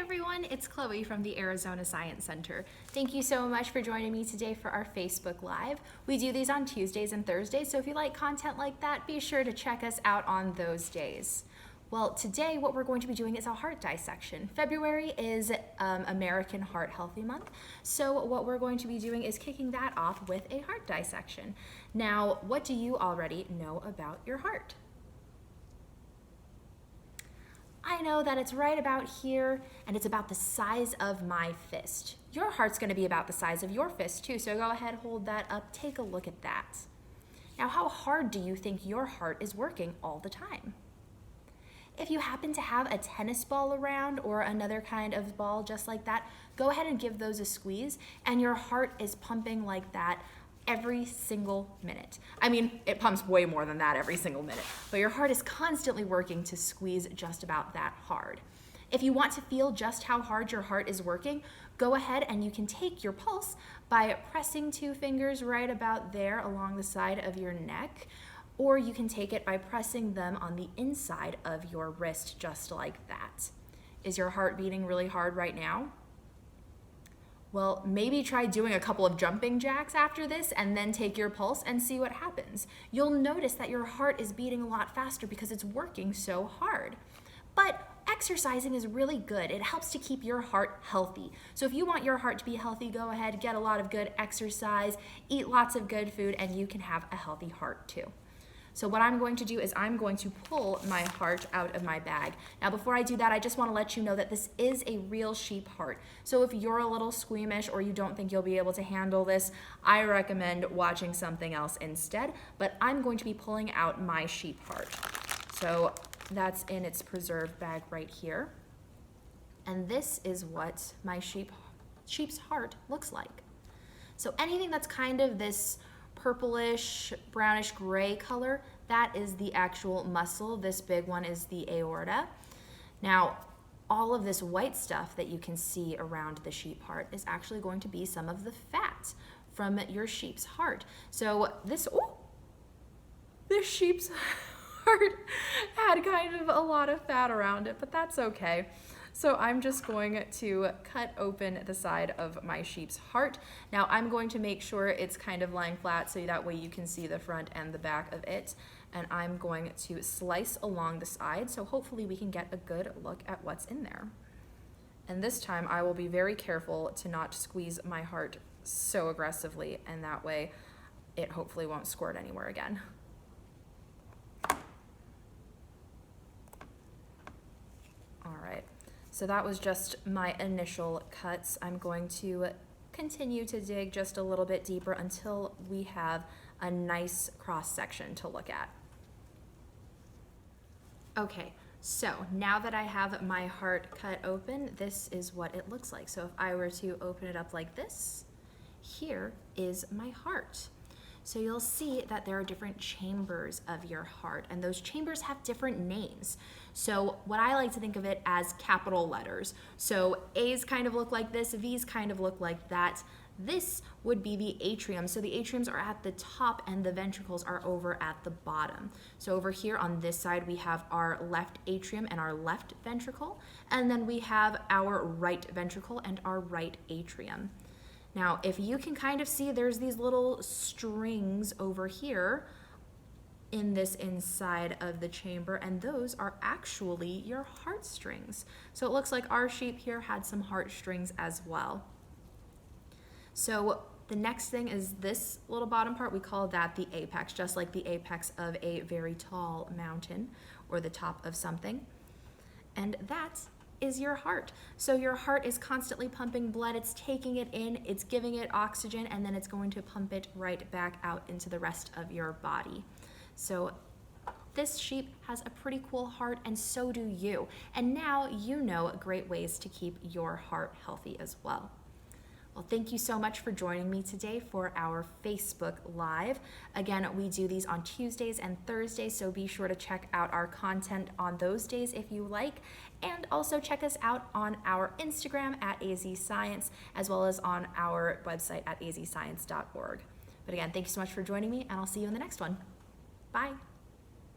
everyone, it's Chloe from the Arizona Science Center. Thank you so much for joining me today for our Facebook Live. We do these on Tuesdays and Thursdays, so if you like content like that, be sure to check us out on those days. Well, today what we're going to be doing is a heart dissection. February is American Heart Healthy Month, so what we're going to be doing is kicking that off with a heart dissection. Now, what do you already know about your heart? I know that it's right about here, and it's about the size of my fist. Your heart's going to be about the size of your fist too, so go ahead, hold that up, take a look at that. Now, how hard do you think your heart is working all the time? If you happen to have a tennis ball around or another kind of ball just like that, go ahead and give those a squeeze, and your heart is pumping like that every single minute. I mean, it pumps way more than that every single minute, but your heart is constantly working to squeeze just about that hard. If you want to feel just how hard your heart is working, go ahead and you can take your pulse by pressing 2 fingers right about there along the side of your neck, or you can take it by pressing them on the inside of your wrist just like that. Is your heart beating really hard right now? Well, maybe try doing a couple of jumping jacks after this and then take your pulse and see what happens. You'll notice that your heart is beating a lot faster because it's working so hard. But exercising is really good. It helps to keep your heart healthy. So if you want your heart to be healthy, go ahead, get a lot of good exercise, eat lots of good food, and you can have a healthy heart too. So what I'm going to do is I'm going to pull my heart out of my bag. Now before I do that, I just want to let you know that this is a real sheep heart. So if you're a little squeamish or you don't think you'll be able to handle this, I recommend watching something else instead. But I'm going to be pulling out my sheep heart. So that's in its preserved bag right here. And this is what my sheep's heart looks like. So anything that's kind of this purplish, brownish gray color, that is the actual muscle. This big one is the aorta. Now, all of this white stuff that you can see around the sheep heart is actually going to be some of the fat from your sheep's heart. So this sheep's heart had kind of a lot of fat around it, but that's okay. So I'm just going to cut open the side of my sheep's heart. Now I'm going to make sure it's kind of lying flat so that way you can see the front and the back of it. And I'm going to slice along the side so hopefully we can get a good look at what's in there. And this time I will be very careful to not squeeze my heart so aggressively, and that way it hopefully won't squirt anywhere again. All right. So that was just my initial cuts. I'm going to continue to dig just a little bit deeper until we have a nice cross section to look at. Okay, so now that I have my heart cut open, this is what it looks like. So if I were to open it up like this, here is my heart. So you'll see that there are different chambers of your heart, and those chambers have different names. So what I like to think of it as capital letters. So A's kind of look like this, V's kind of look like that. This would be the atrium. So the atriums are at the top and the ventricles are over at the bottom. So over here on this side, we have our left atrium and our left ventricle, and then we have our right ventricle and our right atrium. Now, if you can kind of see, there's these little strings over here in this inside of the chamber, and those are actually your heartstrings. So it looks like our sheep here had some heartstrings as well. So the next thing is this little bottom part. We call that the apex, just like the apex of a very tall mountain or the top of something. And that is your heart. So your heart is constantly pumping blood, it's taking it in, it's giving it oxygen, and then it's going to pump it right back out into the rest of your body. So this sheep has a pretty cool heart, and so do you. And now you know great ways to keep your heart healthy as well. Well, thank you so much for joining me today for our Facebook Live. Again, we do these on Tuesdays and Thursdays, so be sure to check out our content on those days if you like. And also check us out on our Instagram at azscience, as well as on our website at azscience.org. But again, thank you so much for joining me, and I'll see you in the next one. Bye.